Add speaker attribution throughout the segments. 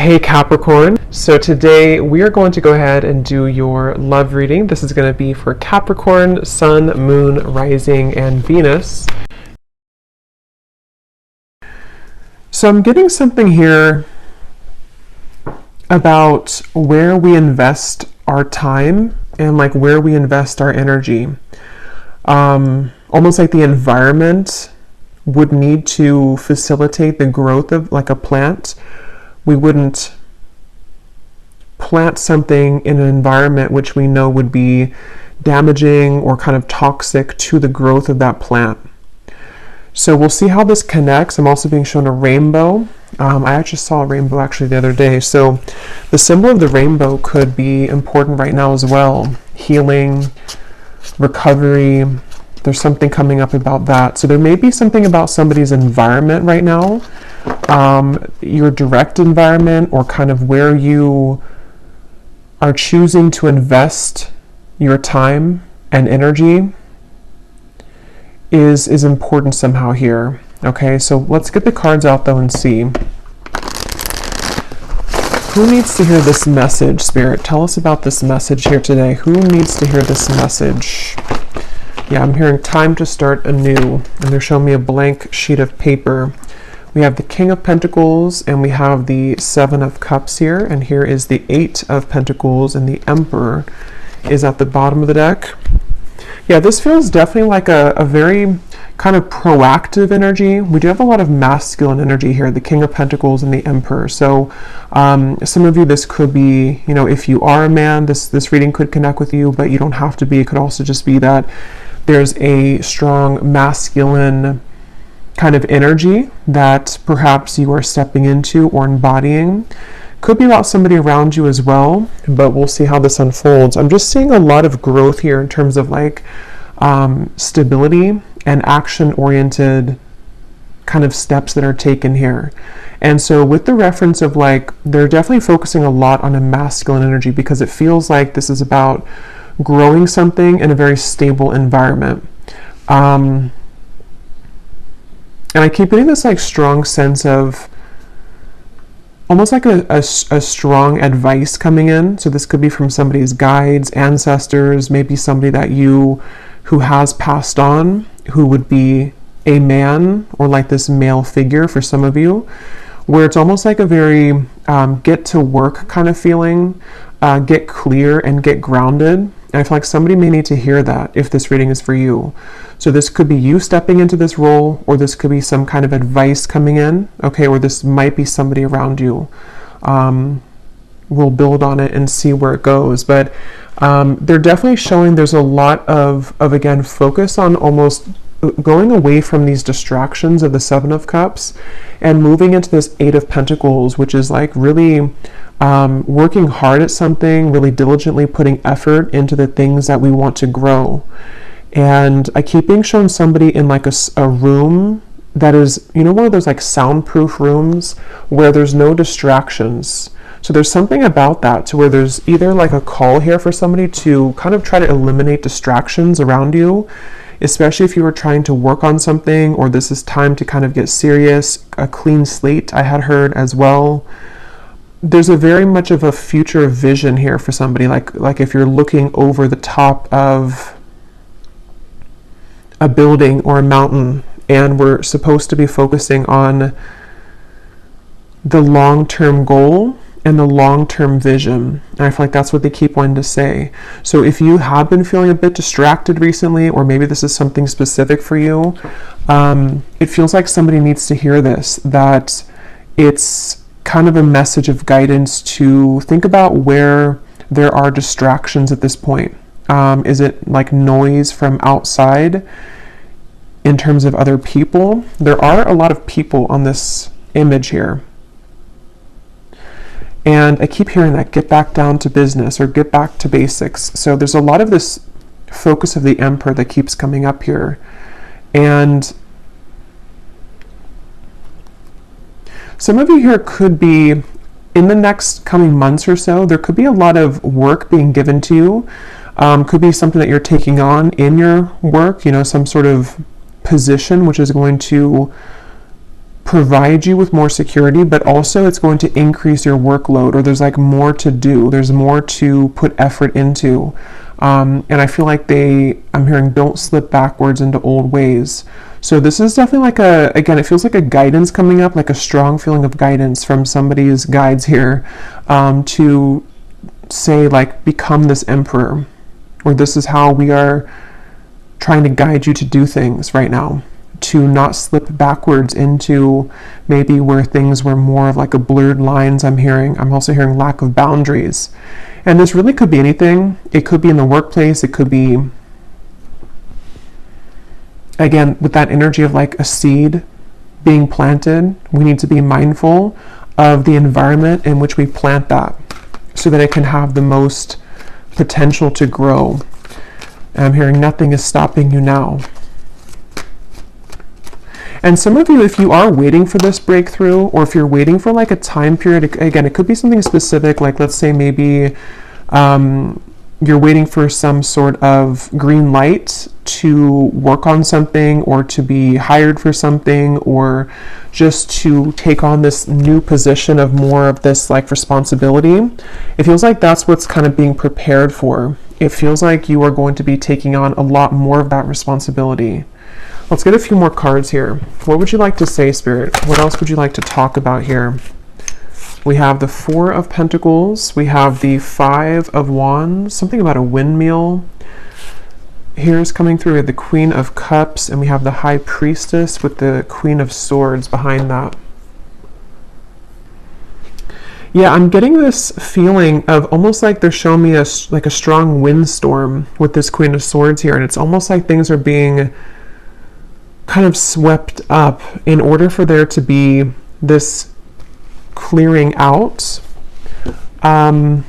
Speaker 1: Hey Capricorn, so today we are going to go ahead and do your love reading. This is going to be for Capricorn, Sun, Moon, Rising, and Venus. So I'm getting something here about where we invest our time and like where we invest our energy. Almost like the environment would need to facilitate the growth of like a plant. We wouldn't plant something in an environment which we know would be damaging or kind of toxic to the growth of that plant. So we'll see how this connects. I'm also being shown a rainbow. I actually saw a rainbow actually the other day. So the symbol of the rainbow could be important right now as well. Healing, recovery. There's something coming up about that. So there may be something about somebody's environment right now. Your direct environment, or kind of where you are choosing to invest your time and energy is important somehow here. Okay, so let's get the cards out though and see. Who needs to hear this message, Spirit? Tell us about this message here today. Who needs to hear this message? Yeah, I'm hearing time to start anew, and they're showing me a blank sheet of paper. We have the King of Pentacles and we have the Seven of Cups here, and here is the Eight of Pentacles, and the Emperor is at the bottom of the deck. Yeah, this feels definitely like a very kind of proactive energy. We do have a lot of masculine energy here, the King of Pentacles and the Emperor. So some of you, this could be, you know, if you are a man, this reading could connect with you, but you don't have to be. It could also just be that there's a strong masculine kind of energy that perhaps you are stepping into or embodying. Could be about somebody around you as well, but we'll see how this unfolds. I'm just seeing a lot of growth here in terms of like stability and action-oriented kind of steps that are taken here. And so with the reference of like, they're definitely focusing a lot on a masculine energy, because it feels like this is about growing something in a very stable environment. And I keep getting this like strong sense of almost like a strong advice coming in. So this could be from somebody's guides, ancestors, maybe somebody that who has passed on, who would be a man, or like this male figure for some of you, where it's almost like a very get to work kind of feeling, get clear and get grounded. And I feel like somebody may need to hear that if this reading is for you. So this could be you stepping into this role, or this could be some kind of advice coming in, okay, or this might be somebody around you. We'll build on it and see where it goes. But they're definitely showing there's a lot of again, focus on almost going away from these distractions of the Seven of Cups and moving into this Eight of Pentacles, which is like really working hard at something, really diligently putting effort into the things that we want to grow. And I keep being shown somebody in like a room that is, you know, one of those like soundproof rooms where there's no distractions. So there's something about that to where there's either like a call here for somebody to kind of try to eliminate distractions around you, especially if you were trying to work on something, or this is time to kind of get serious, a clean slate I had heard as well. There's a very much of a future vision here for somebody, like if you're looking over the top of a building or a mountain, and we're supposed to be focusing on the long-term goal and the long-term vision. And I feel like that's what they keep wanting to say. So if you have been feeling a bit distracted recently, or maybe this is something specific for you, it feels like somebody needs to hear this, that it's kind of a message of guidance to think about where there are distractions at this point. Is it like noise from outside in terms of other people? There are a lot of people on this image here. And I keep hearing that, get back down to business or get back to basics. So there's a lot of this focus of the Emperor that keeps coming up here. And some of you here could be, in the next coming months or so, there could be a lot of work being given to you. Could be something that you're taking on in your work, you know, some sort of position which is going to provide you with more security, but also it's going to increase your workload, or there's like more to do. There's more to put effort into. And I feel like I'm hearing don't slip backwards into old ways. So this is definitely like again, it feels like a guidance coming up, like a strong feeling of guidance from somebody's guides here, to say like, become this emperor, or this is how we are trying to guide you to do things right now, to not slip backwards into maybe where things were more of like a blurred lines. I'm also hearing lack of boundaries. And this really could be anything. It could be in the workplace. It could be, again, with that energy of like a seed being planted. We need to be mindful of the environment in which we plant that, so that it can have the most potential to grow. And I'm hearing nothing is stopping you now. And some of you, if you are waiting for this breakthrough, or if you're waiting for like a time period, again, it could be something specific, like let's say maybe you're waiting for some sort of green light to work on something, or to be hired for something, or just to take on this new position of more of this like responsibility. It feels like that's what's kind of being prepared for. It feels like you are going to be taking on a lot more of that responsibility. Let's get a few more cards here. What would you like to say, Spirit? What else would you like to talk about here? We have the Four of Pentacles. We have the Five of Wands. Something about a windmill. Here's coming through the Queen of Cups, and we have the High Priestess with the Queen of Swords behind that. Yeah, I'm getting this feeling of almost like they're showing me a strong windstorm with this Queen of Swords here, and it's almost like things are being kind of swept up in order for there to be this clearing out. I'm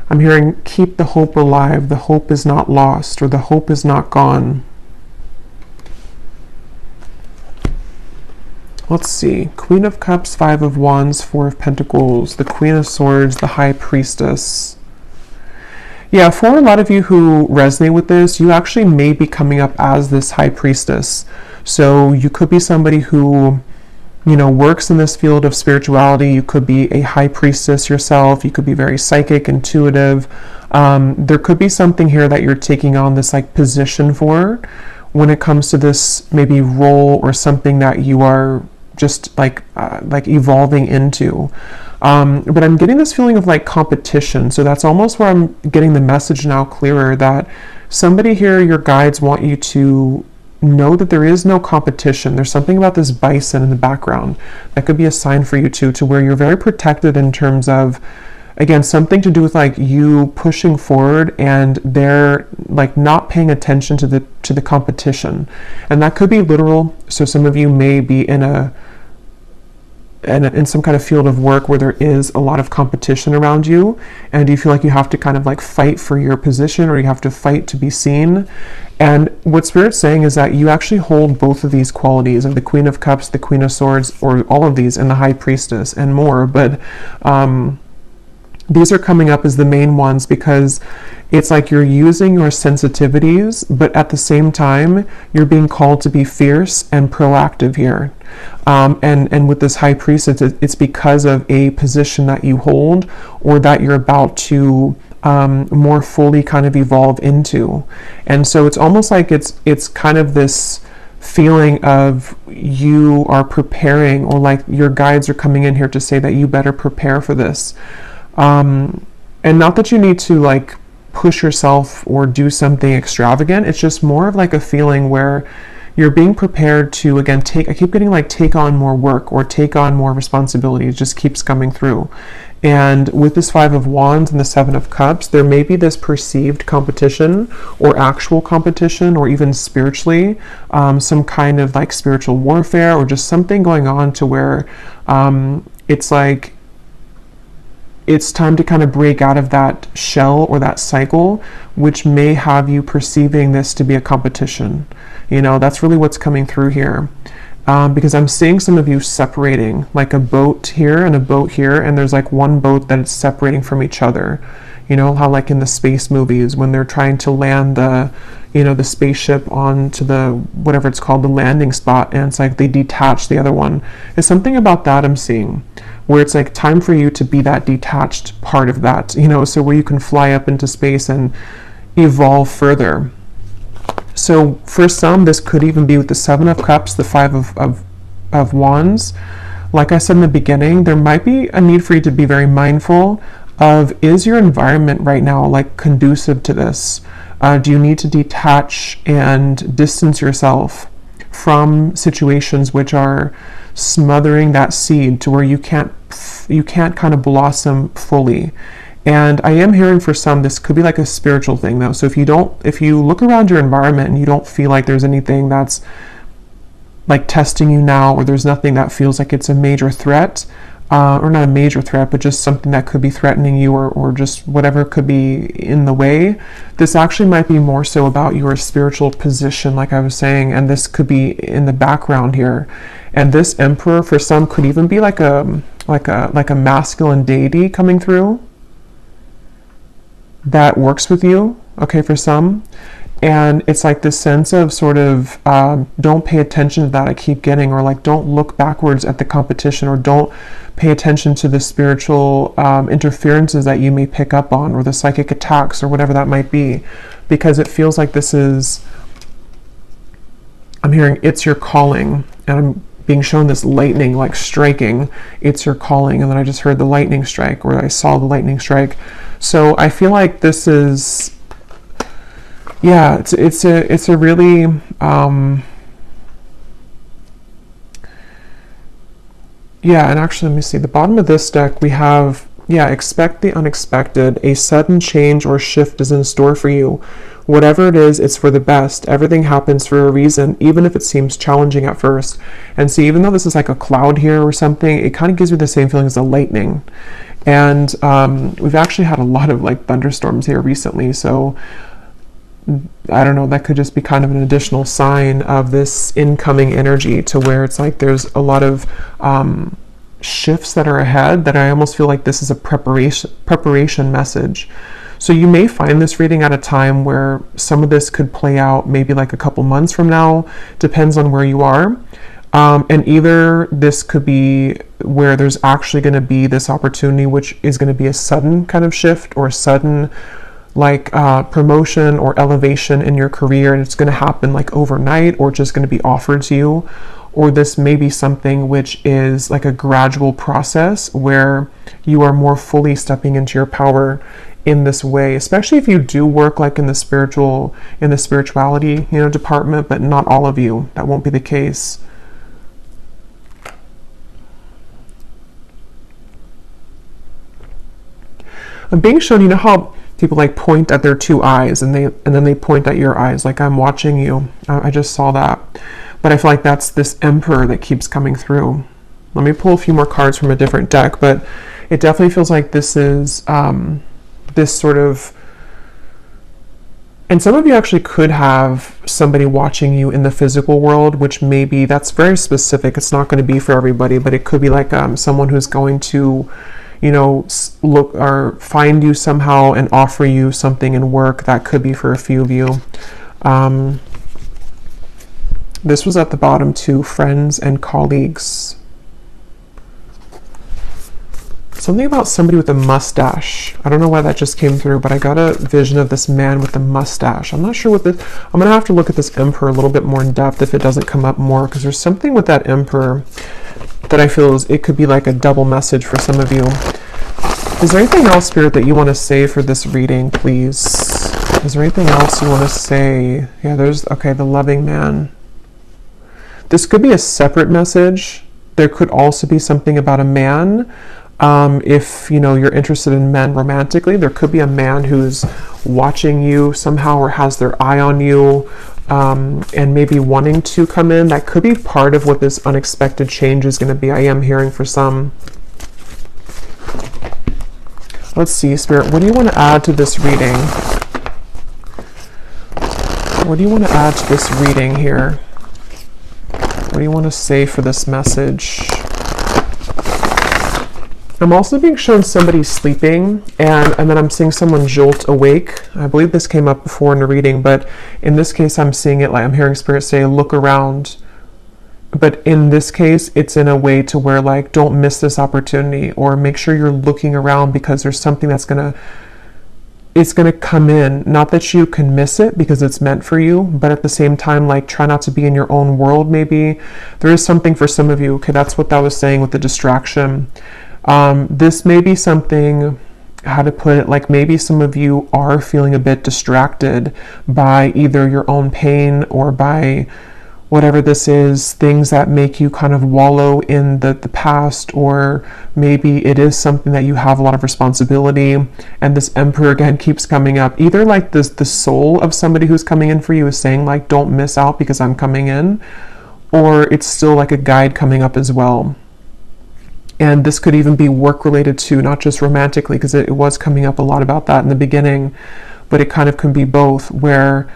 Speaker 1: hearing keep the hope alive. The hope is not lost, or the hope is not gone. Let's see. Queen of Cups, Five of Wands, Four of Pentacles, the Queen of Swords, the High Priestess. Yeah, for a lot of you who resonate with this, you actually may be coming up as this High Priestess. So you could be somebody who, works in this field of spirituality. You could be a High Priestess yourself. You could be very psychic, intuitive. There could be something here that you're taking on this like position for when it comes to this maybe role, or something that you are just like evolving into. But I'm getting this feeling of like competition. So that's almost where I'm getting the message now clearer, that somebody here, your guides want you to know that there is no competition. There's something about this bison in the background that could be a sign for you too, to where you're very protected in terms of, again, something to do with like you pushing forward, and they're like not paying attention to the competition. And that could be literal. So some of you may be in some kind of field of work where there is a lot of competition around you, and you feel like you have to kind of like fight for your position, or you have to fight to be seen. And what Spirit's saying is that you actually hold both of these qualities of the Queen of Cups, the Queen of Swords, or all of these, and the High Priestess and more. But these are coming up as the main ones, because it's like you're using your sensitivities, but at the same time, you're being called to be fierce and proactive here. And with this High Priestess, it's because of a position that you hold, or that you're about to more fully kind of evolve into. And so it's almost like it's kind of this feeling of you are preparing, or like your guides are coming in here to say that you better prepare for this. And not that you need to like push yourself or do something extravagant. It's just more of like a feeling where you're being prepared to, again, I keep getting like take on more work, or take on more responsibility. It just keeps coming through. And with this Five of Wands and the Seven of Cups, there may be this perceived competition, or actual competition, or even spiritually, some kind of like spiritual warfare, or just something going on to where it's like it's time to kind of break out of that shell or that cycle, which may have you perceiving this to be a competition. That's really what's coming through here. Because I'm seeing some of you separating, like a boat here and a boat here, and there's like one boat that is separating from each other. You know, how like in the space movies, when they're trying to land the, you know, the spaceship onto the, whatever it's called, the landing spot, and it's like they detach the other one. It's something about that I'm seeing, where it's like time for you to be that detached part of that, you know, so where you can fly up into space and evolve further. So for some, this could even be with the Seven of Cups, the Five of Wands. Like I said in the beginning, there might be a need for you to be very mindful of, is your environment right now like conducive to this? Do you need to detach and distance yourself from situations which are smothering that seed to where you can't kind of blossom fully? And I am hearing for some, this could be like a spiritual thing though. So if you look around your environment and you don't feel like there's anything that's like testing you now, or there's nothing that feels like it's a major threat, or not a major threat, but just something that could be threatening you, or just whatever could be in the way, this actually might be more so about your spiritual position, like I was saying, and this could be in the background here. And this Emperor for some could even be like a masculine deity coming through that works with you, okay, for some. And it's like this sense of sort of, don't pay attention to that I keep getting, or like don't look backwards at the competition, or don't pay attention to the spiritual interferences that you may pick up on, or the psychic attacks, or whatever that might be, because it feels like this is, I'm hearing it's your calling, and I'm being shown this lightning like striking, it's your calling, and then I just heard the lightning strike, or I saw the lightning strike. So I feel like this is, yeah, it's a really yeah. And actually, let me see, the bottom of this deck we have, yeah, expect the unexpected. A sudden change or shift is in store for you. Whatever it is, it's for the best. Everything happens for a reason, even if it seems challenging at first. And see, even though this is like a cloud here or something, it kind of gives me the same feeling as the lightning. And we've actually had a lot of like thunderstorms here recently, so I don't know, that could just be kind of an additional sign of this incoming energy, to where it's like there's a lot of shifts that are ahead, that I almost feel like this is a preparation message. So you may find this reading at a time where some of this could play out maybe like a couple months from now, depends on where you are. And either this could be where there's actually going to be this opportunity, which is going to be a sudden kind of shift, or a sudden like promotion or elevation in your career, and it's going to happen like overnight, or just going to be offered to you. Or this may be something which is like a gradual process where you are more fully stepping into your power in this way, especially if you do work like in the spirituality, you know, department, but not all of you, that won't be the case. I'm being shown, you know how people like point at their two eyes, and then they point at your eyes, like I'm watching you. I just saw that. But I feel like that's this Emperor that keeps coming through. Let me pull a few more cards from a different deck, but it definitely feels like this is this sort of, and some of you actually could have somebody watching you in the physical world, which maybe that's very specific. It's not going to be for everybody, but it could be like someone who's going to, you know, look or find you somehow and offer you something in work. That could be for a few of you. This was at the bottom too, friends and colleagues. Something about somebody with a mustache. I don't know why that just came through, but I got a vision of this man with a mustache. I'm not sure what this, I'm gonna have to look at this Emperor a little bit more in depth if it doesn't come up more, because there's something with that Emperor that I feel is, it could be like a double message for some of you. Is there anything else, Spirit, that you want to say for this reading, please? Is there anything else you want to say? Yeah, there's, okay, the loving man. This could be a separate message. There could also be something about a man. If, you know, you're interested in men romantically, there could be a man who's watching you somehow, or has their eye on you, and maybe wanting to come in. That could be part of what this unexpected change is going to be. I am hearing for some. Let's see, Spirit, what do you want to add to this reading? What do you want to add to this reading here? What do you want to say for this message? I'm also being shown somebody sleeping, and then I'm seeing someone jolt awake. I believe this came up before in the reading, but in this case I'm seeing it like I'm hearing Spirit say, look around. But in this case, it's in a way to where like, don't miss this opportunity, or make sure you're looking around because there's something that's it's gonna come in. Not that you can miss it because it's meant for you, but at the same time, like, try not to be in your own world. Maybe there is something for some of you. Okay, that's what that was saying with the distraction. This may be something, how to put it, like maybe some of you are feeling a bit distracted by either your own pain or by whatever this is, things that make you kind of wallow in the past, or maybe it is something that you have a lot of responsibility. And this Emperor again keeps coming up. Either like this, the soul of somebody who's coming in for you is saying like, don't miss out because I'm coming in, or it's still like a guide coming up as well. And this could even be work related too, not just romantically, because it was coming up a lot about that in the beginning, but it kind of can be both, where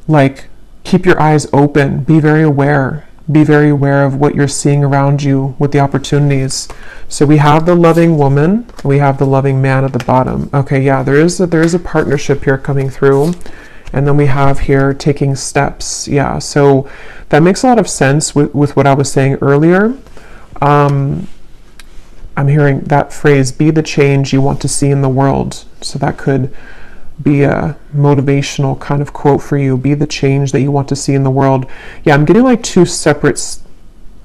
Speaker 1: like, keep your eyes open, be very aware of what you're seeing around you with the opportunities. So we have the loving woman, we have the loving man at the bottom. Okay, yeah, there is a partnership here coming through. And then we have here taking steps. Yeah, so that makes a lot of sense with what I was saying earlier. I'm hearing that phrase, be the change you want to see in the world. So that could be a motivational kind of quote for you. Be the change that you want to see in the world. Yeah, I'm getting like two separate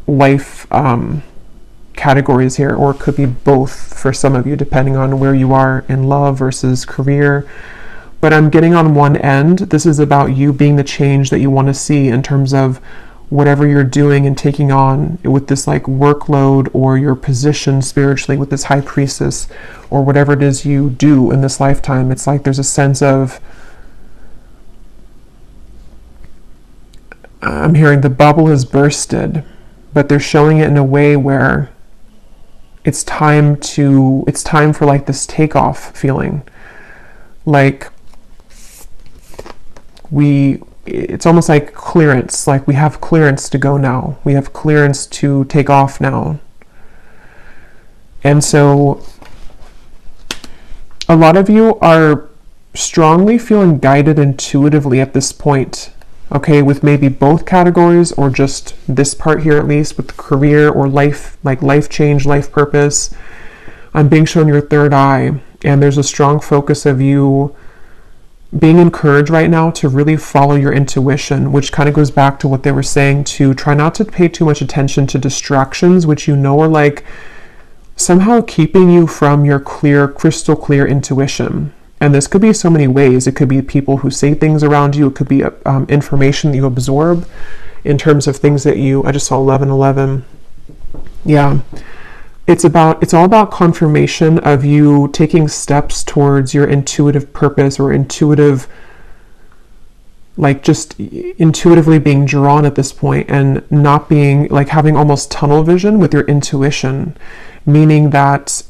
Speaker 1: life categories here, or it could be both for some of you, depending on where you are in love versus career. But I'm getting on one end, this is about you being the change that you want to see in terms of whatever you're doing and taking on with this like workload, or your position spiritually with this high priestess, or whatever it is you do in this lifetime. It's like there's a sense of, I'm hearing the bubble has bursted, but they're showing it in a way where it's time for like this takeoff feeling. Like it's almost like clearance, like we have clearance to go now. We have clearance to take off now. And so a lot of you are strongly feeling guided intuitively at this point, okay, with maybe both categories, or just this part here at least, with career or life, like life change, life purpose. I'm being shown your third eye, and there's a strong focus of you being encouraged right now to really follow your intuition, which kind of goes back to what they were saying, to try not to pay too much attention to distractions, which you know are like somehow keeping you from your clear, crystal clear intuition. And this could be so many ways. It could be people who say things around you. It could be information that you absorb in terms of things that I just saw 1111. Yeah. It's all about confirmation of you taking steps towards your intuitive purpose, or intuitive, like just intuitively being drawn at this point, and not being like having almost tunnel vision with your intuition, meaning that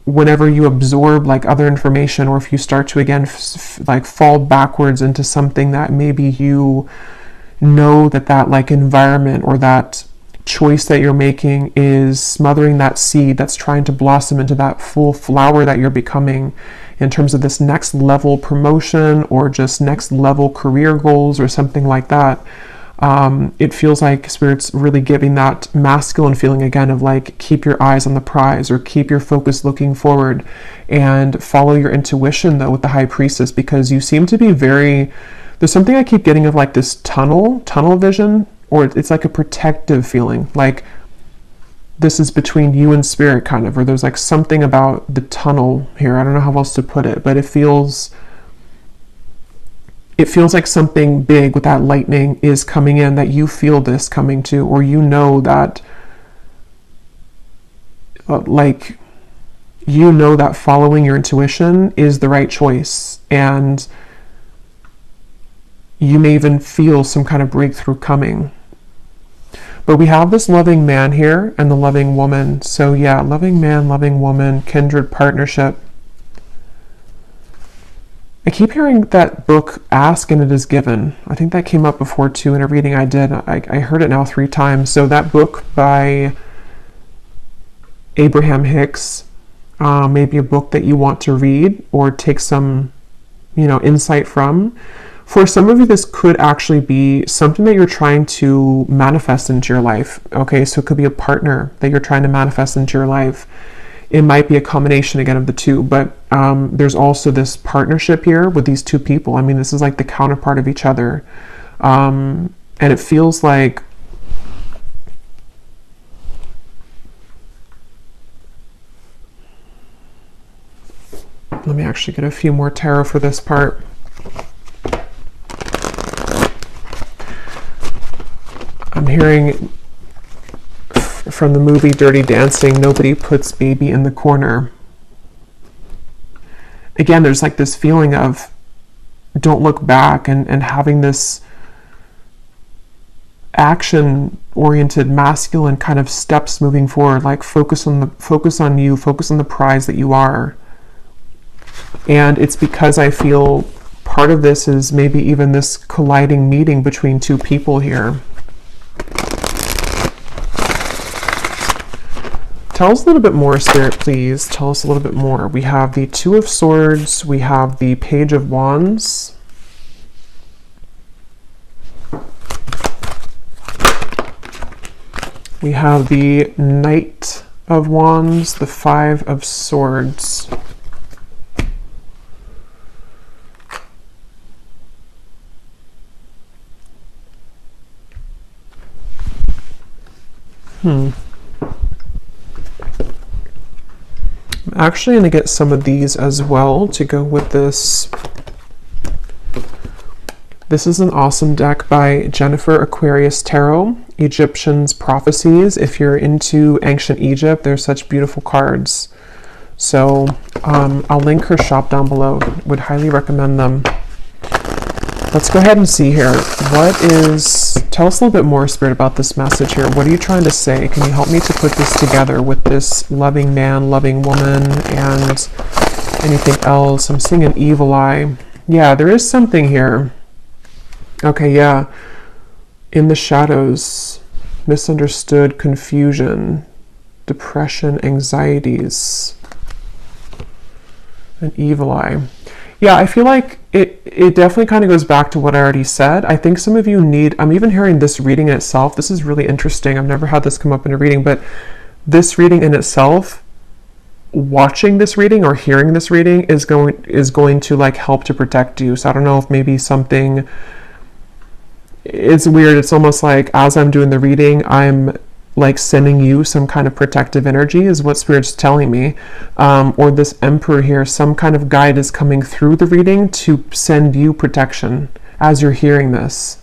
Speaker 1: whenever you absorb like other information, or if you start to again like fall backwards into something that maybe you know that like environment or that choice that you're making is smothering that seed that's trying to blossom into that full flower that you're becoming, in terms of this next level promotion, or just next level career goals, or something like that. It feels like Spirit's really giving that masculine feeling again of like, keep your eyes on the prize, or keep your focus looking forward, and follow your intuition though with the High Priestess, because you seem to be there's something I keep getting of like this tunnel vision, or it's like a protective feeling, like this is between you and Spirit kind of, or there's like something about the tunnel here. I don't know how else to put it, but it feels like something big with that lightning is coming in, that you feel this coming to, or you know that that following your intuition is the right choice, and you may even feel some kind of breakthrough coming. But we have this loving man here and the loving woman. So yeah, loving man, loving woman, kindred partnership. I keep hearing that book, Ask and It Is Given. I think that came up before too in a reading I did. I heard it now 3 times. So that book by Abraham Hicks, maybe a book that you want to read or take some, insight from. For some of you, this could actually be something that you're trying to manifest into your life. Okay, so it could be a partner that you're trying to manifest into your life. It might be a combination again of the two, but there's also this partnership here with these two people. I mean, this is like the counterpart of each other. And it feels like let me actually get a few more tarot for this part. I'm hearing from the movie Dirty Dancing, nobody puts baby in the corner. Again, there's like this feeling of don't look back and having this action-oriented masculine kind of steps moving forward, like focus on you, focus on the prize that you are. And it's because I feel part of this is maybe even this colliding meeting between two people here. Tell us a little bit more, Spirit, please. Tell us a little bit more. We have the Two of Swords. We have the Page of Wands. We have the Knight of Wands, the Five of Swords. I'm actually going to get some of these as well to go with this. This is an awesome deck by Jennifer Aquarius Tarot, Egyptians Prophecies. If you're into ancient Egypt, there's such beautiful cards. So I'll link her shop down below. Would highly recommend them. Let's go ahead and see here. Tell us a little bit more, Spirit, about this message here. What are you trying to say? Can you help me to put this together with this loving man, loving woman, and anything else? I'm seeing an evil eye. Yeah, there is something here. Okay, yeah. In the shadows, misunderstood, confusion, depression, anxieties, an evil eye. Yeah, I feel like it definitely kind of goes back to what I already said. I think some of you I'm even hearing this reading in itself. This is really interesting. I've never had this come up in a reading, but this reading in itself, watching this reading or hearing this reading is going to like help to protect you. So I don't know if maybe something, it's weird. It's almost like as I'm doing the reading, I'm like sending you some kind of protective energy is what Spirit's telling me. Or this Emperor here, some kind of guide is coming through the reading to send you protection as you're hearing this.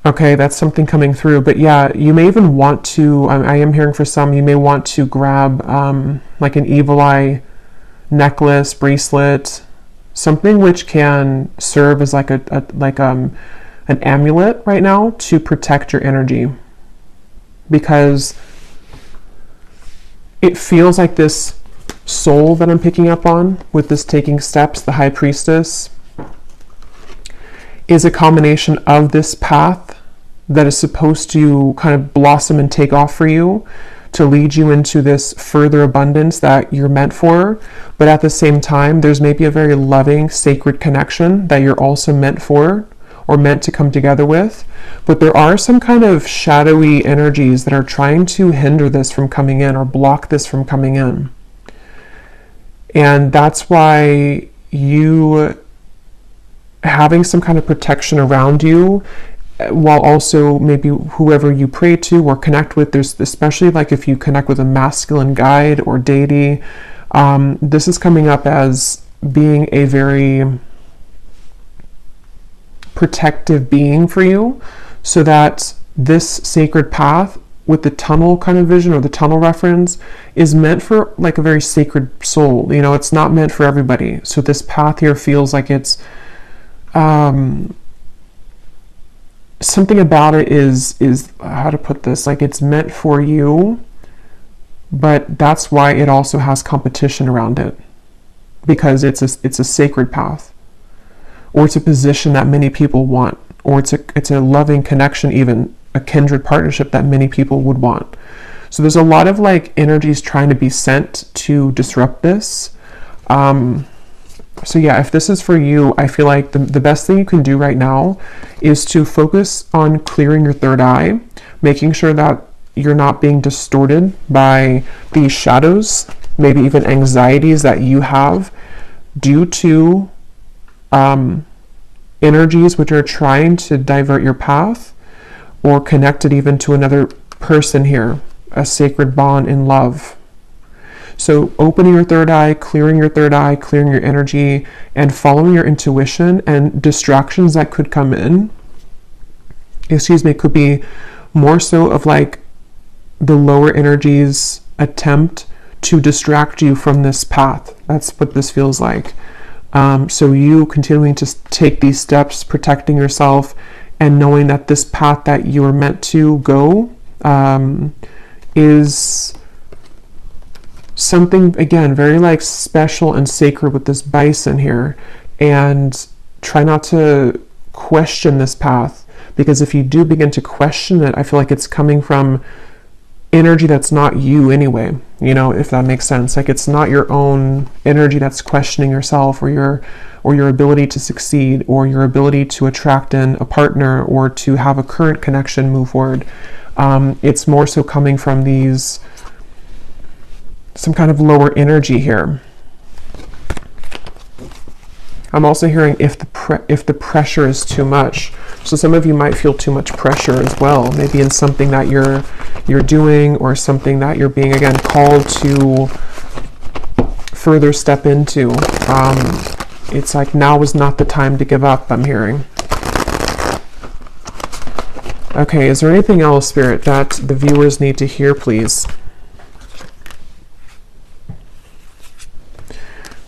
Speaker 1: Okay, that's something coming through. But yeah, you may even want to, I am hearing for some, you may want to grab like an evil eye necklace, bracelet, something which can serve as like an amulet right now to protect your energy. Because it feels like this soul that I'm picking up on with this taking steps, the High Priestess, is a combination of this path that is supposed to kind of blossom and take off for you to lead you into this further abundance that you're meant for. But at the same time, there's maybe a very loving, sacred connection that you're also meant for or meant to come together with. But there are some kind of shadowy energies that are trying to hinder this from coming in or block this from coming in. And that's why you having some kind of protection around you, while also maybe whoever you pray to or connect with, there's especially like if you connect with a masculine guide or deity, this is coming up as being a very protective being for you, so that this sacred path with the tunnel kind of vision or the tunnel reference is meant for like a very sacred soul. It's not meant for everybody. So this path here feels like it's something about it is how to put this, like it's meant for you, but that's why it also has competition around it, because it's a sacred path, or it's a position that many people want, or it's a loving connection, even a kindred partnership that many people would want. So there's a lot of like energies trying to be sent to disrupt this. So yeah, if this is for you, I feel like the best thing you can do right now is to focus on clearing your third eye, making sure that you're not being distorted by these shadows, maybe even anxieties that you have due to energies which are trying to divert your path or connect it even to another person here, a sacred bond in love. So opening your third eye, clearing your third eye, clearing your energy, and following your intuition, and distractions that could come in, could be more so of like the lower energies attempt to distract you from this path. That's what this feels like. So you continuing to take these steps, protecting yourself, and knowing that this path that you are meant to go is something, again, very like special and sacred with this bison here. And try not to question this path, because if you do begin to question it, I feel like it's coming from energy that's not you anyway, you know, if that makes sense. Like it's not your own energy that's questioning yourself, or your ability to succeed, or your ability to attract in a partner, or to have a current connection move forward. It's more so coming from some kind of lower energy here. I'm also hearing if the pressure is too much. So some of you might feel too much pressure as well, maybe in something that you're doing, or something that you're being, again, called to further step into. It's like now is not the time to give up, I'm hearing. Okay, is there anything else, Spirit, that the viewers need to hear, please?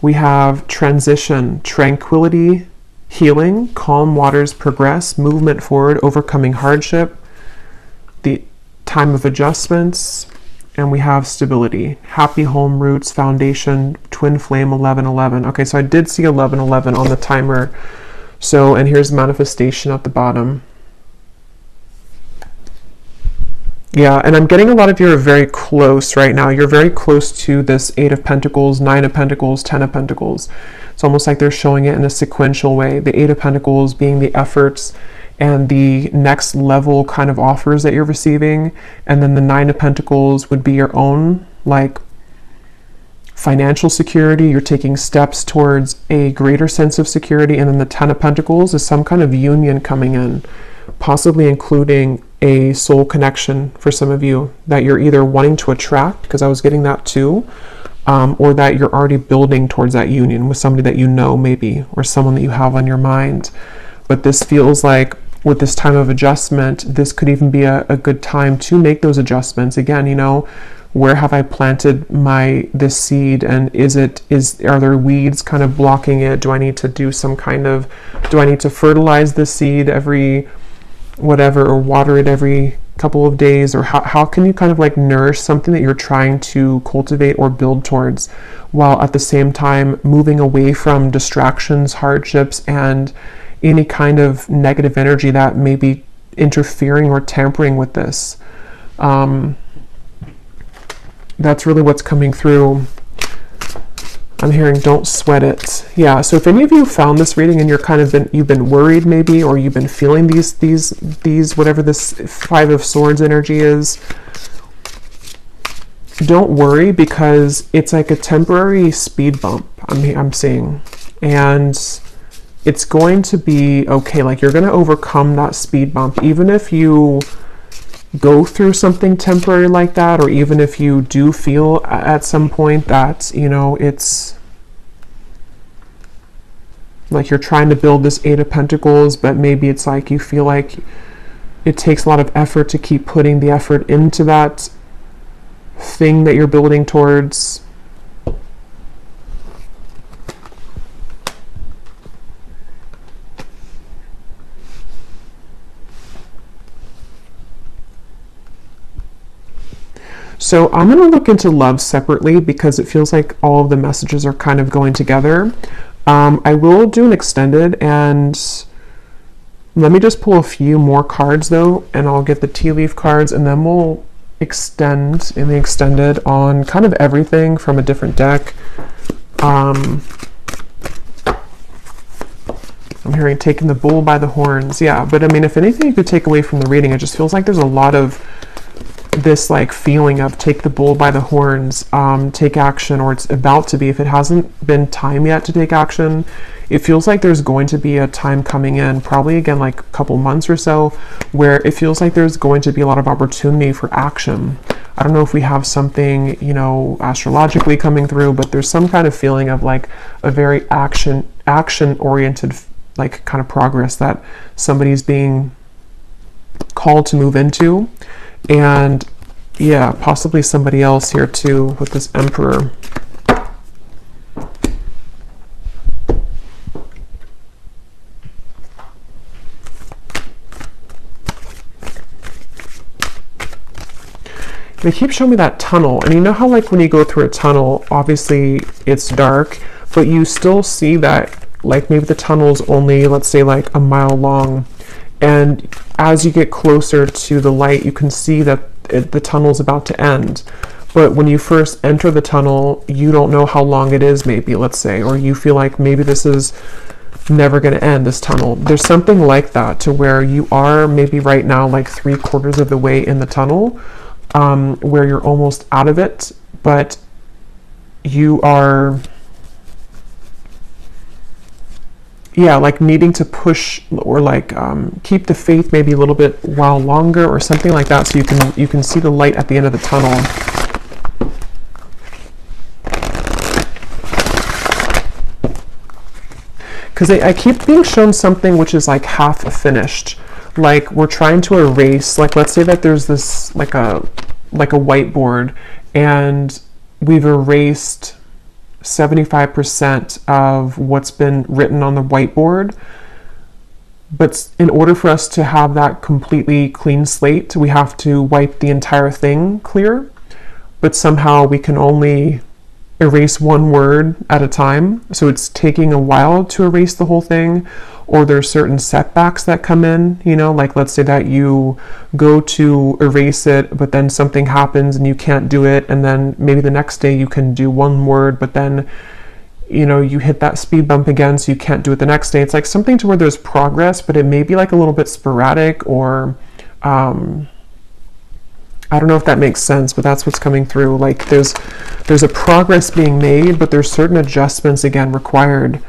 Speaker 1: We have transition, tranquility, healing, calm waters progress, movement forward, overcoming hardship, the time of adjustments, and we have stability, happy home, roots, foundation, twin flame, 1111. Okay, so I did see 1111 on the timer. So, and here's manifestation at the bottom. Yeah, and I'm getting a lot of you are very close right now. You're very close to this 8 of Pentacles, 9 of Pentacles, 10 of Pentacles. It's almost like they're showing it in a sequential way. The 8 of Pentacles being the efforts and the next level kind of offers that you're receiving. And then the 9 of Pentacles would be your own, like, financial security. You're taking steps towards a greater sense of security. And then the 10 of Pentacles is some kind of union coming in, possibly including a soul connection for some of you that you're either wanting to attract, because I was getting that too, or that you're already building towards that union with somebody that you know, maybe, or someone that you have on your mind. But this feels like with this time of adjustment, this could even be a good time to make those adjustments. Again, you know, where have I planted this seed, and are there weeds kind of blocking it? Do I need to fertilize this seed every whatever, or water it every couple of days? Or how can you kind of like nourish something that you're trying to cultivate or build towards, while at the same time moving away from distractions, hardships, and any kind of negative energy that may be interfering or tampering with this. That's really what's coming through. I'm hearing don't sweat it. Yeah, so if any of you found this reading and you've been worried maybe, or you've been feeling these whatever this 5 of Swords energy is, don't worry, because it's like a temporary speed bump I'm seeing, and it's going to be okay. Like, you're going to overcome that speed bump, even if you go through something temporary like that, or even if you do feel at some point that, you know, it's like you're trying to build this 8 of Pentacles, but maybe it's like you feel like it takes a lot of effort to keep putting the effort into that thing that you're building towards. So I'm going to look into love separately, because it feels like all of the messages are kind of going together. I will do an extended, and let me just pull a few more cards though, and I'll get the tea leaf cards, and then we'll extend in the extended on kind of everything from a different deck. I'm hearing taking the bull by the horns. Yeah, but I mean, if anything you could take away from the reading, it just feels like there's a lot of this like feeling of take the bull by the horns, take action, or it's about to be. If it hasn't been time yet to take action, it feels like there's going to be a time coming in, probably again like a couple months or so, where it feels like there's going to be a lot of opportunity for action. I don't know if we have something, you know, astrologically coming through, but there's some kind of feeling of like a very action oriented like kind of progress that somebody's being called to move into. And yeah, possibly somebody else here too with this Emperor. They keep showing me that tunnel, and you know how like when you go through a tunnel, obviously it's dark, but you still see that like maybe the tunnel's only, let's say, like a mile long, and as you get closer to the light, you can see that the tunnel's about to end. But when you first enter the tunnel, you don't know how long it is, maybe, let's say, or you feel like maybe this is never going to end, this tunnel. There's something like that, to where you are maybe right now like 3/4 of the way in the tunnel, where you're almost out of it, but you are, yeah, like needing to push or like keep the faith maybe a little bit while longer or something like that, so you can see the light at the end of the tunnel. Because I keep being shown something which is like half finished, like we're trying to erase, like let's say that there's this like a whiteboard, and we've erased 75% of what's been written on the whiteboard, but in order for us to have that completely clean slate, we have to wipe the entire thing clear, but somehow we can only erase one word at a time, so it's taking a while to erase the whole thing. Or there's certain setbacks that come in, you know, like let's say that you go to erase it, but then something happens and you can't do it, and then maybe the next day you can do one word, but then, you know, you hit that speed bump again, so you can't do it the next day. It's like something to where there's progress, but it may be like a little bit sporadic, or I don't know if that makes sense, but that's what's coming through. Like there's a progress being made, but there's certain adjustments again required,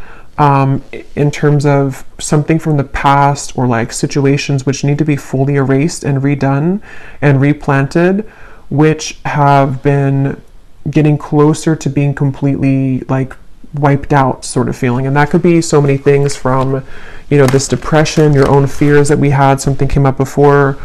Speaker 1: in terms of something from the past, or like situations which need to be fully erased and redone and replanted, which have been getting closer to being completely like wiped out sort of feeling. And that could be so many things from, you know, this depression, your own fears that we had, something came up before,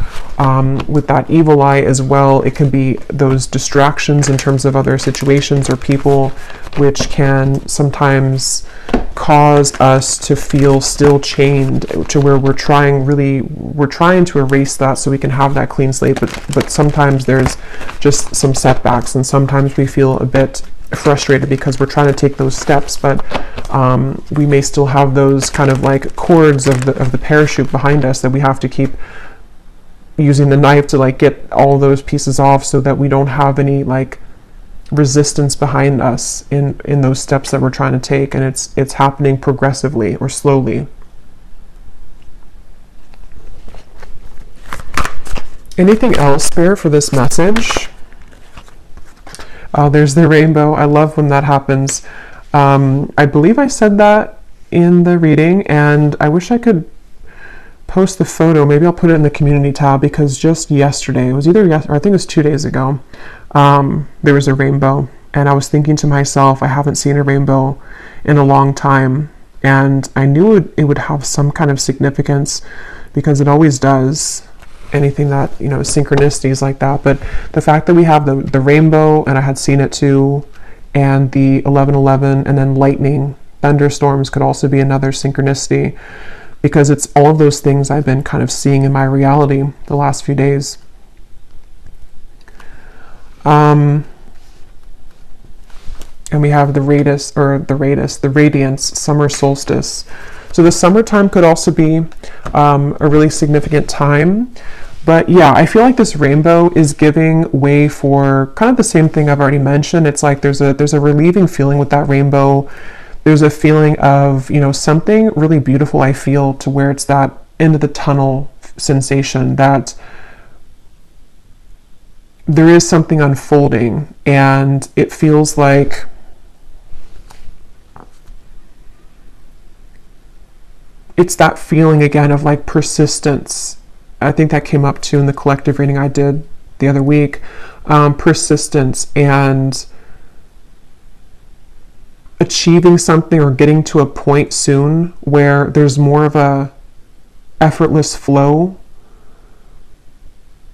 Speaker 1: with that evil eye as well. It can be those distractions in terms of other situations or people, which can sometimes cause us to feel still chained, to where we're trying to erase that so we can have that clean slate, but sometimes there's just some setbacks, and sometimes we feel a bit frustrated because we're trying to take those steps, but we may still have those kind of like cords of the parachute behind us that we have to keep using the knife to like get all those pieces off, so that we don't have any like resistance behind us in those steps that we're trying to take. And it's happening progressively or slowly. Anything else, Spirit, for this message? Oh, there's the rainbow. I love when that happens. I believe I said that in the reading, and I wish I could post the photo. Maybe I'll put it in the community tab, because just yesterday, it was either yesterday, or I think it was 2 days ago, there was a rainbow, and I was thinking to myself, I haven't seen a rainbow in a long time, and I knew it would have some kind of significance, because it always does. Anything that, you know, synchronicities like that. But the fact that we have the rainbow, and I had seen it too, and the 1111, and then lightning, thunderstorms could also be another synchronicity, because it's all of those things I've been kind of seeing in my reality the last few days. And we have the radiance, summer solstice. So the summertime could also be a really significant time. But yeah, I feel like this rainbow is giving way for kind of the same thing I've already mentioned. It's like there's a relieving feeling with that rainbow. There's a feeling of, you know, something really beautiful, I feel, to where it's that end of the tunnel sensation, that there is something unfolding, and it feels like it's that feeling again of like persistence. I think that came up too in the collective reading I did the other week. Persistence and achieving something or getting to a point soon where there's more of a effortless flow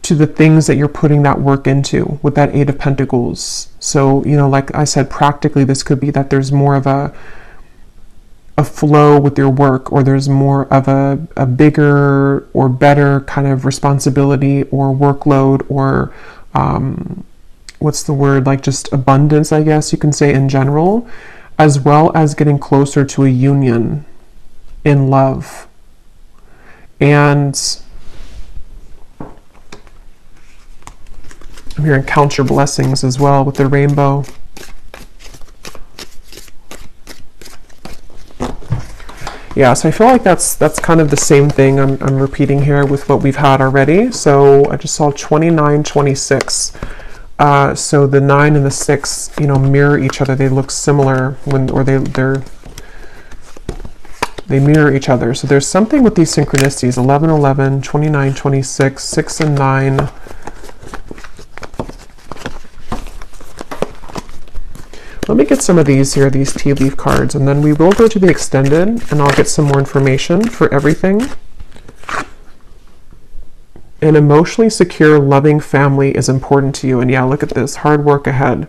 Speaker 1: to the things that you're putting that work into with that Eight of Pentacles. So, you know, like I said, practically this could be that there's more of a flow with your work, or there's more of a bigger or better kind of responsibility or workload, or what's the word, like just abundance, I guess you can say, in general, as well as getting closer to a union in love. And I'm hearing count your blessings as well with the rainbow. Yeah, so I feel like that's kind of the same thing I'm repeating here with what we've had already. So I just saw 29, 26. So the 9 and the 6, you know, mirror each other. They look similar they mirror each other. So there's something with these synchronicities: 11, 11, 29, 26, 6 and 9. Let me get some of these here, these tea leaf cards, and then we will go to the extended, and I'll get some more information for everything. An emotionally secure, loving family is important to you. And yeah, look at this, hard work ahead.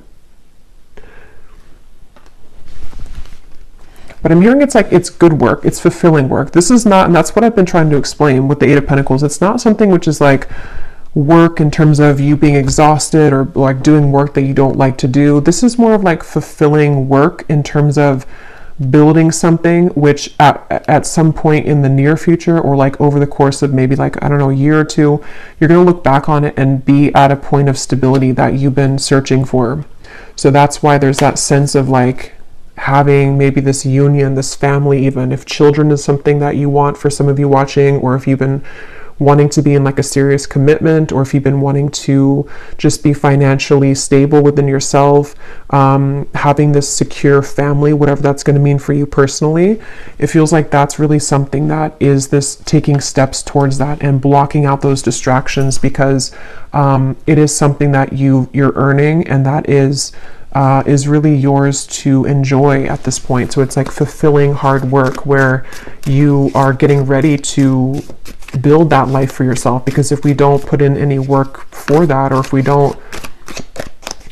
Speaker 1: But I'm hearing it's like, it's good work, it's fulfilling work. This is not, and that's what I've been trying to explain with the Eight of Pentacles. It's not something which is like work in terms of you being exhausted or like doing work that you don't like to do. This is more of like fulfilling work in terms of building something which at some point in the near future, or like over the course of maybe like, I don't know, a year or two, you're going to look back on it and be at a point of stability that you've been searching for. So that's why there's that sense of like having maybe this union, this family, even if children is something that you want for some of you watching, or if you've been wanting to be in like a serious commitment, or if you've been wanting to just be financially stable within yourself, having this secure family, whatever that's going to mean for you personally, it feels like that's really something that is this taking steps towards that and blocking out those distractions, because it is something that you're earning, and that is really yours to enjoy at this point. So it's like fulfilling hard work where you are getting ready to build that life for yourself. Because if we don't put in any work for that, or if we don't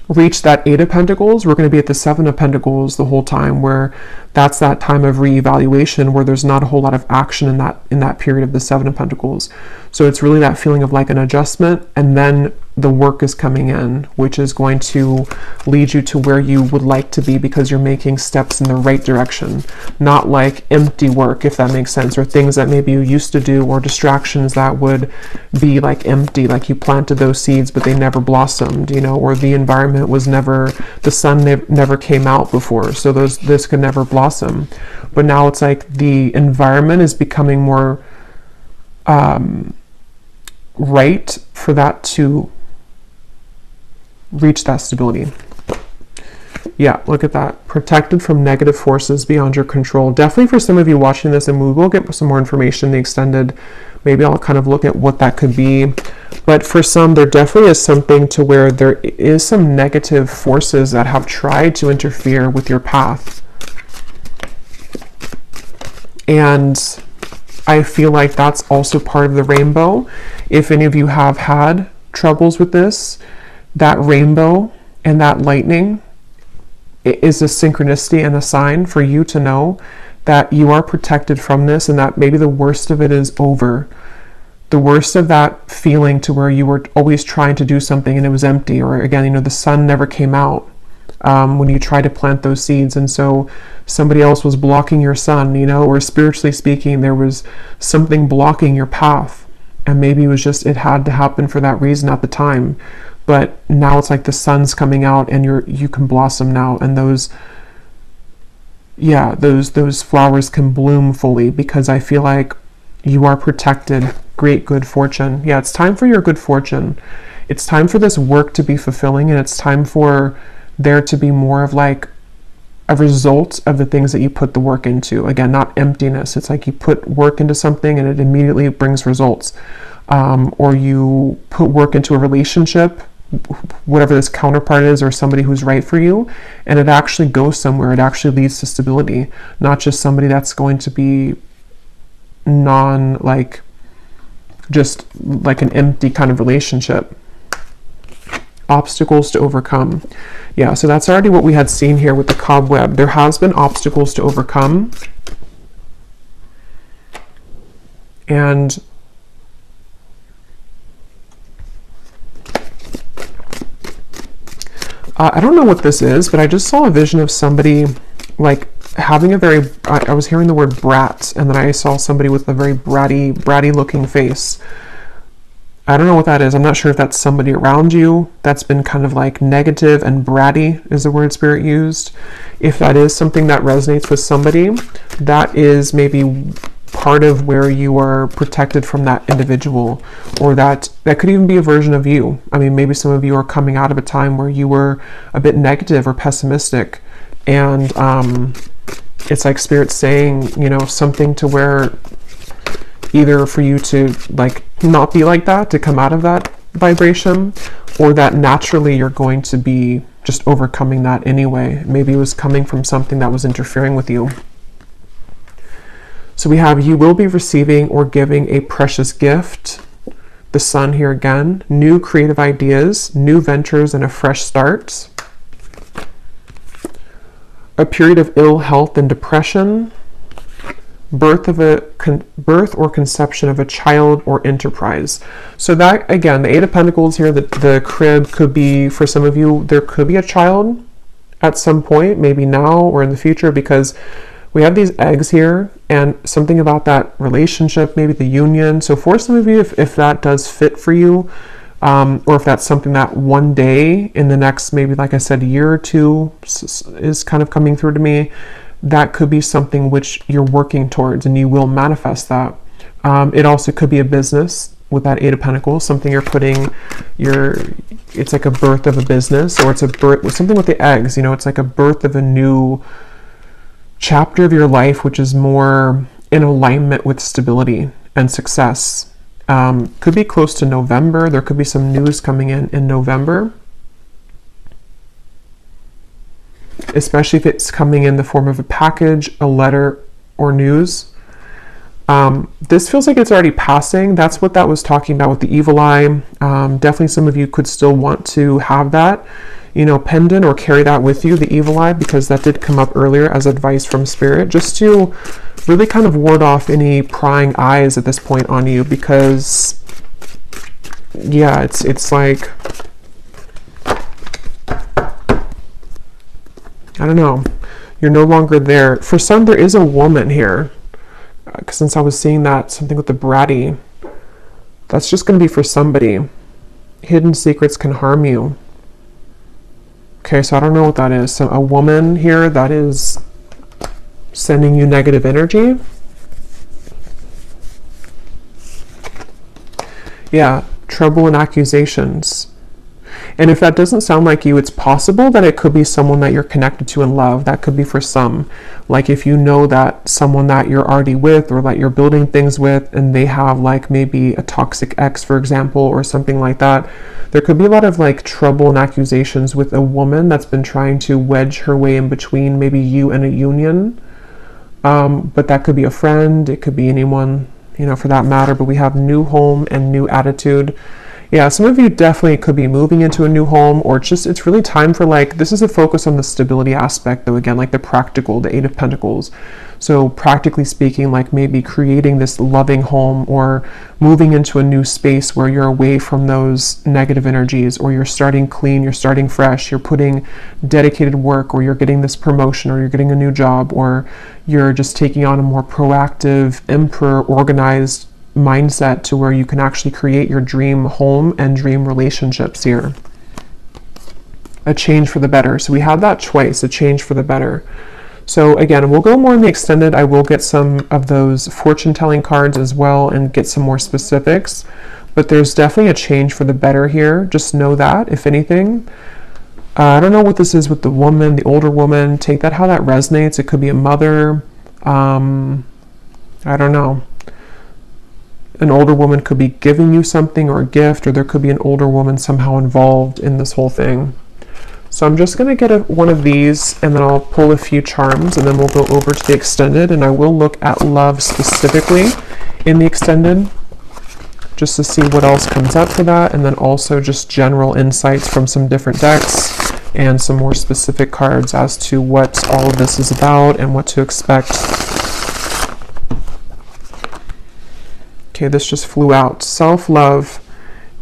Speaker 1: reach that Eight of Pentacles, we're going to be at the Seven of Pentacles the whole time, where that's that time of reevaluation where there's not a whole lot of action in that period of the Seven of Pentacles. So it's really that feeling of like an adjustment, and then the work is coming in, which is going to lead you to where you would like to be, because you're making steps in the right direction, not like empty work, if that makes sense, or things that maybe you used to do, or distractions that would be like empty, like you planted those seeds but they never blossomed, you know, or the environment was never, the sun never came out before, so this could never blossom. But now it's like the environment is becoming more right for that to reach that stability. Yeah, look at that. Protected from negative forces beyond your control. Definitely for some of you watching this, and we will get some more information in the extended. Maybe I'll kind of look at what that could be. But for some, there definitely is something to where there is some negative forces that have tried to interfere with your path. And I feel like that's also part of the rainbow. If any of you have had troubles with this, that rainbow and that lightning is a synchronicity and a sign for you to know that you are protected from this, and that maybe the worst of it is over. The worst of that feeling to where you were always trying to do something and it was empty, or again, you know, the sun never came out when you tried to plant those seeds, and so somebody else was blocking your sun, you know, or spiritually speaking, there was something blocking your path. And maybe it was just, it had to happen for that reason at the time. But now it's like the sun's coming out and you can blossom now. And those flowers can bloom fully, because I feel like you are protected. Great good fortune. Yeah, it's time for your good fortune. It's time for this work to be fulfilling, and it's time for there to be more of like a result of the things that you put the work into. Again, not emptiness. It's like you put work into something and it immediately brings results. Or you put work into a relationship, whatever this counterpart is, or somebody who's right for you, and it actually goes somewhere. It actually leads to stability, not just somebody that's going to be just like an empty kind of relationship. Obstacles to overcome. Yeah, so that's already what we had seen here with the cobweb. There has been obstacles to overcome. And I don't know what this is, but I just saw a vision of somebody like having a very, I was hearing the word brat, and then I saw somebody with a very bratty looking face. I don't know what that is. I'm not sure if that's somebody around you that's been kind of like negative, and bratty is the word Spirit used. If that is something that resonates with somebody, that is maybe part of where you are protected from that individual, or that could even be a version of you. I mean, maybe some of you are coming out of a time where you were a bit negative or pessimistic, and it's like Spirit saying, something to where either for you to like not be like that, to come out of that vibration, or that naturally you're going to be just overcoming that anyway. Maybe it was coming from something that was interfering with you. So we have, you will be receiving or giving a precious gift. The sun here again, new creative ideas, new ventures, and a fresh start. A period of ill health and depression. Birth or conception of a child or enterprise. So that, again, the Eight of Pentacles here, the crib could be, for some of you, there could be a child at some point, maybe now or in the future, because we have these eggs here, and something about that relationship, maybe the union. So for some of you, if that does fit for you, or if that's something that one day in the next, maybe like I said, year or two is kind of coming through to me, that could be something which you're working towards, and you will manifest that. It also could be a business with that Eight of Pentacles, something you're putting it's like a birth of a business, or it's a birth with something with the eggs, it's like a birth of a new chapter of your life, which is more in alignment with stability and success. Could be close to November. There could be some news coming in November, especially if it's coming in the form of a package, a letter, or news. This feels like it's already passing. That's what that was talking about with the evil eye. Definitely some of you could still want to have that, pendant, or carry that with you, the evil eye, because that did come up earlier as advice from Spirit, just to really kind of ward off any prying eyes at this point on you, because yeah, it's like, I don't know, you're no longer there. For some, there is a woman here, since I was seeing that, something with the bratty, that's just going to be for somebody. Hidden secrets can harm you. Okay, so I don't know what that is. So a woman here that is sending you negative energy. Yeah, trouble and accusations. And if that doesn't sound like you, it's possible that it could be someone that you're connected to in love. That could be for some. Like if you know that someone that you're already with, or that you're building things with, and they have like maybe a toxic ex, for example, or something like that, there could be a lot of like trouble and accusations with a woman that's been trying to wedge her way in between maybe you and a union. But that could be a friend. It could be anyone, for that matter. But we have new home and new attitude. Yeah, some of you definitely could be moving into a new home, or it's really time for this is a focus on the stability aspect, though, again, like the practical, the Eight of Pentacles. So practically speaking, like maybe creating this loving home, or moving into a new space where you're away from those negative energies, or you're starting clean, you're starting fresh, you're putting dedicated work, or you're getting this promotion, or you're getting a new job, or you're just taking on a more proactive, emperor, organized mindset to where you can actually create your dream home and dream relationships here. A change for the better. So we have that twice, a change for the better. So again, we'll go more in the extended. I will get some of those fortune telling cards as well and get some more specifics, but there's definitely a change for the better here. Just know that, if anything. I don't know what this is with the woman, the older woman. Take that how that resonates. It could be a mother. I don't know. An older woman could be giving you something or a gift, or there could be an older woman somehow involved in this whole thing. So I'm just going to get one of these, and then I'll pull a few charms, and then we'll go over to the extended, and I will look at love specifically in the extended, just to see what else comes up for that, and then also just general insights from some different decks, and some more specific cards as to what all of this is about and what to expect. Okay, this just flew out. Self-love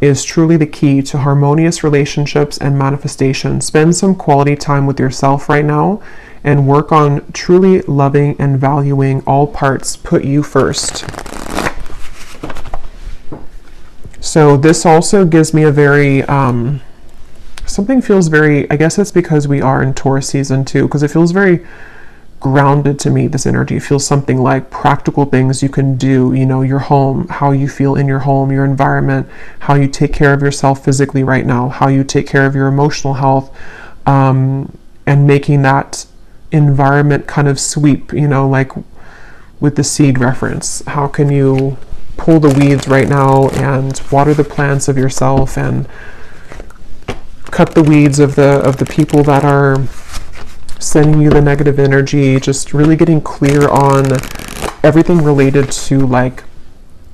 Speaker 1: is truly the key to harmonious relationships and manifestation. Spend some quality time with yourself right now and work on truly loving and valuing all parts. Put you first. So this also gives me a very, something feels very, I guess it's because we are in Taurus season too, because it feels very grounded to me, this energy. It feels something like practical things you can do, you know, your home, how you feel in your home, your environment, how you take care of yourself physically right now, how you take care of your emotional health, and making that environment kind of sweep, you know, like with the seed reference. How can you pull the weeds right now and water the plants of yourself and cut the weeds of the people that are sending you the negative energy, just really getting clear on everything related to like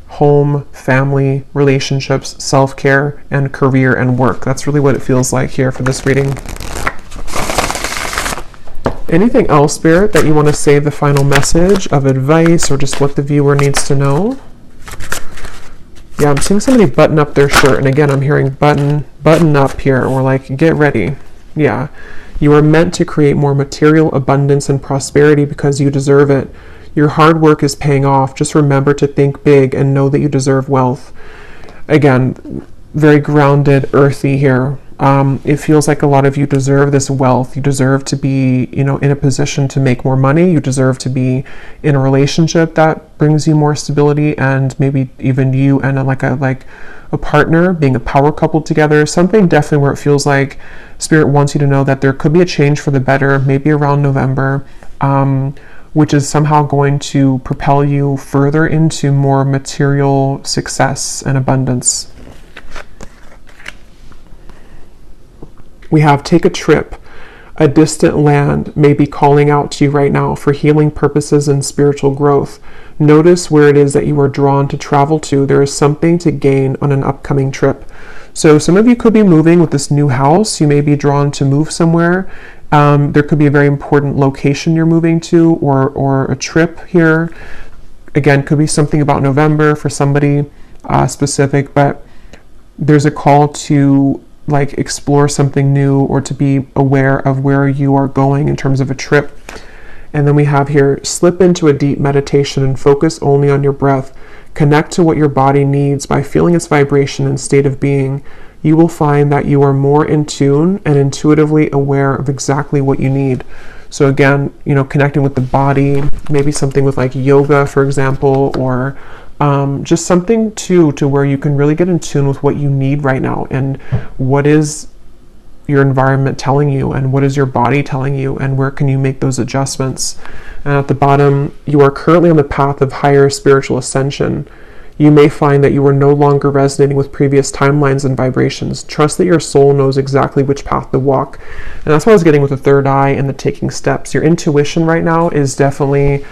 Speaker 1: home, family, relationships, self-care, and career and work. That's really what it feels like here for this reading. Anything else, Spirit, that you want to say the final message of advice or just what the viewer needs to know? Yeah, I'm seeing somebody button up their shirt, and again, I'm hearing button up here, or like get ready. Yeah. You are meant to create more material abundance and prosperity because you deserve it. Your hard work is paying off. Just remember to think big and know that you deserve wealth. Again, very grounded, earthy here. It feels like a lot of you deserve this wealth. You deserve to be, you know, in a position to make more money. You deserve to be in a relationship that brings you more stability, and maybe even you and a partner being a power couple together. Something definitely where it feels like Spirit wants you to know that there could be a change for the better, maybe around November, which is somehow going to propel you further into more material success and abundance. We have take a trip. A distant land may be calling out to you right now for healing purposes and spiritual growth. Notice where it is that you are drawn to travel to. There is something to gain on an upcoming trip. So some of you could be moving with this new house. You may be drawn to move somewhere. There could be a very important location you're moving to, or a trip here. Again, could be something about November for somebody specific, but there's a call to like explore something new or to be aware of where you are going in terms of a trip. And then we have here, slip into a deep meditation and focus only on your breath. Connect to what your body needs by feeling its vibration and state of being. You will find that you are more in tune and intuitively aware of exactly what you need. So again, you know, connecting with the body, maybe something with like yoga, for example, or just something to where you can really get in tune with what you need right now, and what is your environment telling you, and what is your body telling you, and where can you make those adjustments. And at the bottom, you are currently on the path of higher spiritual ascension. You may find that you are no longer resonating with previous timelines and vibrations. Trust that your soul knows exactly which path to walk. And that's what I was getting with the third eye and the taking steps. Your intuition right now is definitely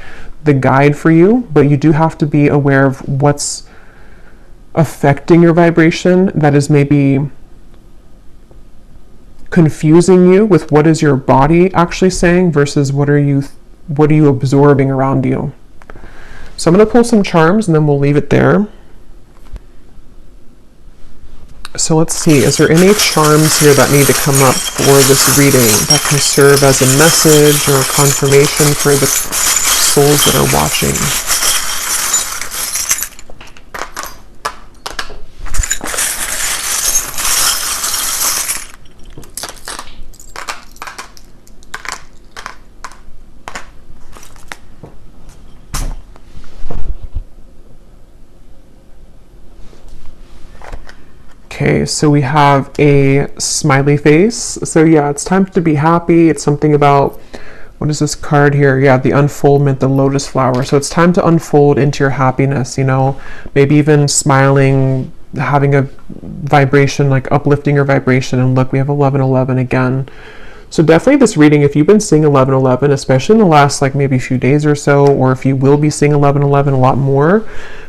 Speaker 1: the guide for you, but you do have to be aware of what's affecting your vibration that is maybe confusing you with what is your body actually saying versus what are you absorbing around you. So I'm going to pull some charms and then we'll leave it there. So let's see, is there any charms here that need to come up for this reading that can serve as a message or a confirmation for the souls that are watching? Okay, so we have a smiley face. So yeah, it's time to be happy. It's something about, what is this card here? Yeah, the unfoldment, the lotus flower. So it's time to unfold into your happiness, you know, maybe even smiling, having a vibration, like uplifting your vibration. And look, we have 1111 again. So definitely this reading, if you've been seeing 1111, especially in the last like maybe few days or so, or if you will be seeing 1111 a lot more,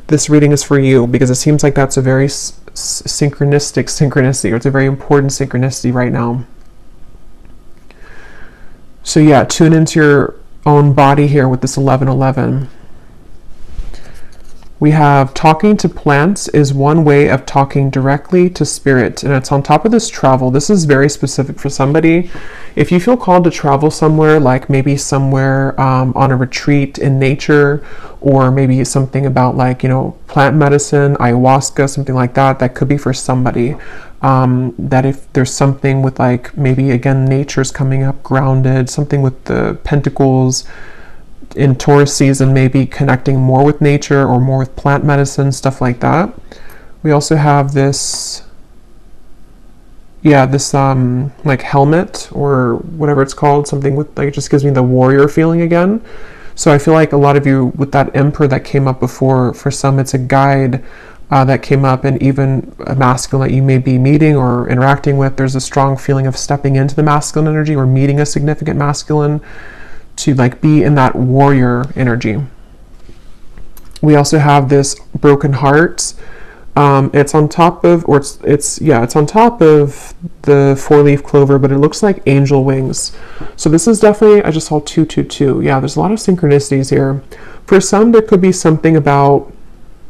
Speaker 1: this reading is for you, because it seems like that's a very synchronicity, or it's a very important synchronicity right now. So yeah, tune into your own body here with this 1111. We have talking to plants is one way of talking directly to spirit, and it's on top of this travel. This is very specific for somebody. If you feel called to travel somewhere, like maybe somewhere on a retreat in nature, or maybe something about like, you know, plant medicine, ayahuasca, something like that, that could be for somebody. That if there's something with like, maybe again, nature's coming up, grounded, something with the pentacles, in Taurus season, maybe connecting more with nature or more with plant medicine, stuff like that. We also have this, yeah, this like helmet or whatever it's called, something with like, it just gives me the warrior feeling again. So I feel like a lot of you with that emperor that came up before, for some it's a guide that came up, and even a masculine that you may be meeting or interacting with, there's a strong feeling of stepping into the masculine energy or meeting a significant masculine, to like be in that warrior energy. We also have this broken heart. It's on top of, or it's on top of the 4-leaf clover, but it looks like angel wings. So this is definitely, I just saw 222. Yeah, there's a lot of synchronicities here. For some, there could be something about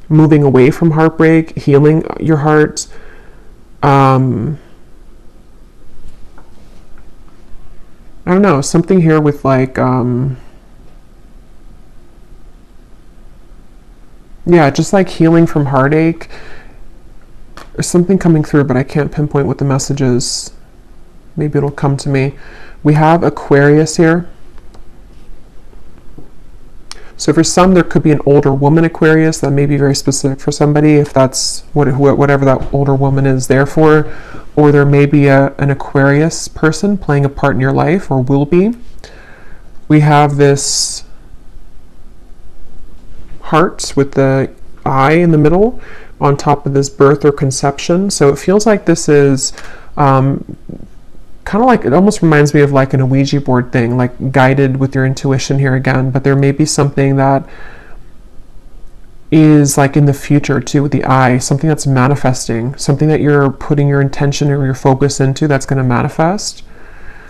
Speaker 1: moving away from heartbreak, healing your heart. I don't know, something here with like, yeah, just like healing from heartache. There's something coming through, but I can't pinpoint what the message is. Maybe it'll come to me. We have Aquarius here. So for some, there could be an older woman Aquarius. That may be very specific for somebody, if that's whatever that older woman is there for. Or there may be an Aquarius person playing a part in your life, or will be. We have this heart with the eye in the middle on top of this birth or conception. So it feels like this is kind of like, it almost reminds me of like an Ouija board thing, like guided with your intuition here again. But there may be something that is like in the future too, with the eye, something that's manifesting, something that you're putting your intention or your focus into that's going to manifest.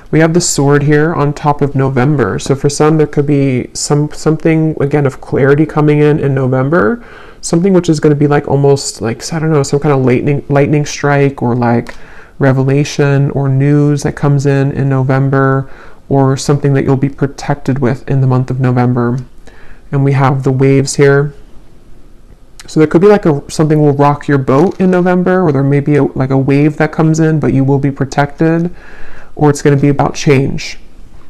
Speaker 1: We have the sword here on top of November. So for some, there could be something again of clarity coming in November, something which is going to be like almost like, I don't know, some kind of lightning strike, or like revelation or news that comes in November, or something that you'll be protected with in the month of November. And we have the waves here. So there could be like something will rock your boat in November, or there may be like a wave that comes in, but you will be protected, or it's going to be about change.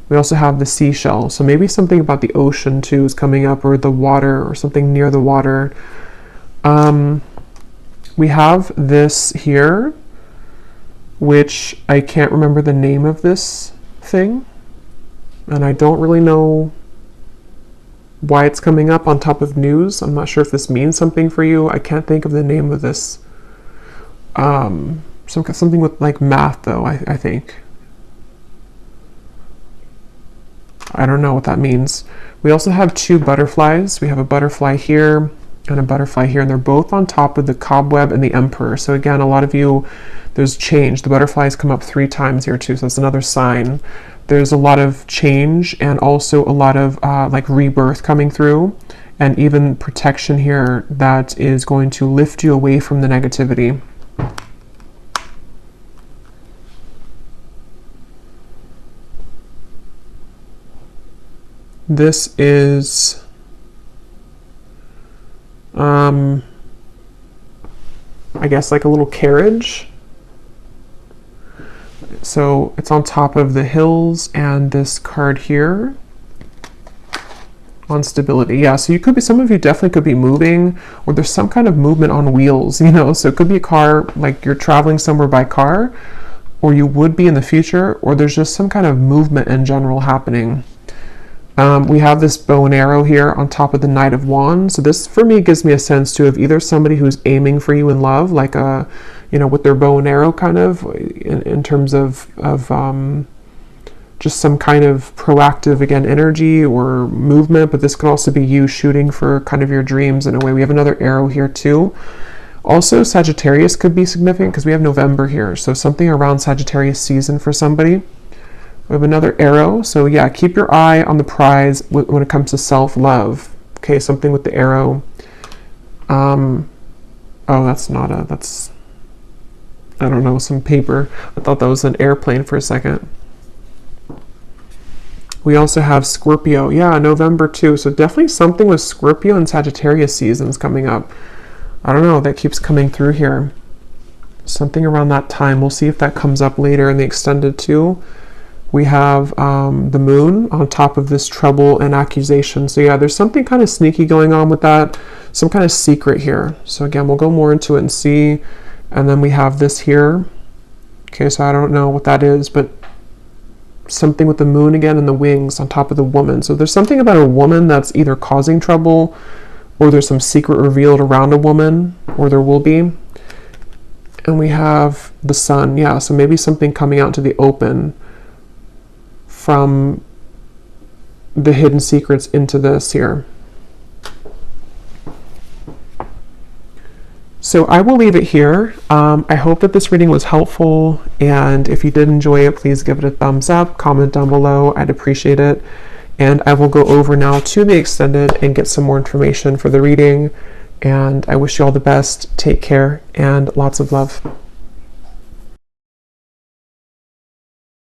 Speaker 1: We also have the seashell. So maybe something about the ocean too is coming up, or the water, or something near the water. We have this here, which I can't remember the name of this thing, and I don't really know why it's coming up on top of news. I'm not sure if this means something for you. I can't think of the name of this. Something with like math though, I think. I don't know what that means. We also have two butterflies. We have a butterfly here and a butterfly here, and they're both on top of the cobweb and the emperor. So again, a lot of you, there's change. The butterflies come up 3 times here too, so that's another sign. There's a lot of change, and also a lot of like rebirth coming through, and even protection here that is going to lift you away from the negativity. This is I guess like a little carriage. So it's on top of the hills, and this card here on stability. Yeah, so you could be, some of you definitely could be moving, or there's some kind of movement on wheels, you know, so it could be a car, like you're traveling somewhere by car, or you would be in the future, or there's just some kind of movement in general happening. We have this bow and arrow here on top of the Knight of Wands. So this, for me, gives me a sense too of either somebody who's aiming for you in love, like a, you know, with their bow and arrow kind of, in terms of just some kind of proactive, again, energy or movement, but this could also be you shooting for kind of your dreams in a way. We have another arrow here too. Also, Sagittarius could be significant because we have November here. So something around Sagittarius season for somebody. We have another arrow. So yeah, keep your eye on the prize when it comes to self-love. Okay, something with the arrow. Oh, that's not a, that's, I don't know, some paper. I thought that was an airplane for a second. We also have Scorpio. Yeah, November too. So definitely something with Scorpio and Sagittarius seasons coming up. I don't know, that keeps coming through here. Something around that time. We'll see if that comes up later in the extended too. We have the moon on top of this trouble and accusation. So yeah, there's something kind of sneaky going on with that. Some kind of secret here. So again, we'll go more into it and see. And then we have this here. Okay, so I don't know what that is, but something with the moon again and the wings on top of the woman. So there's something about a woman that's either causing trouble, or there's some secret revealed around a woman, or there will be. And we have the sun. Yeah, so maybe something coming out to the open from the hidden secrets into this here. So I will leave it here. I hope that this reading was helpful, and if you did enjoy it, please give it a thumbs up, comment down below, I'd appreciate it. And I will go over now to the extended and get some more information for the reading, and I wish you all the best, take care, and lots of love.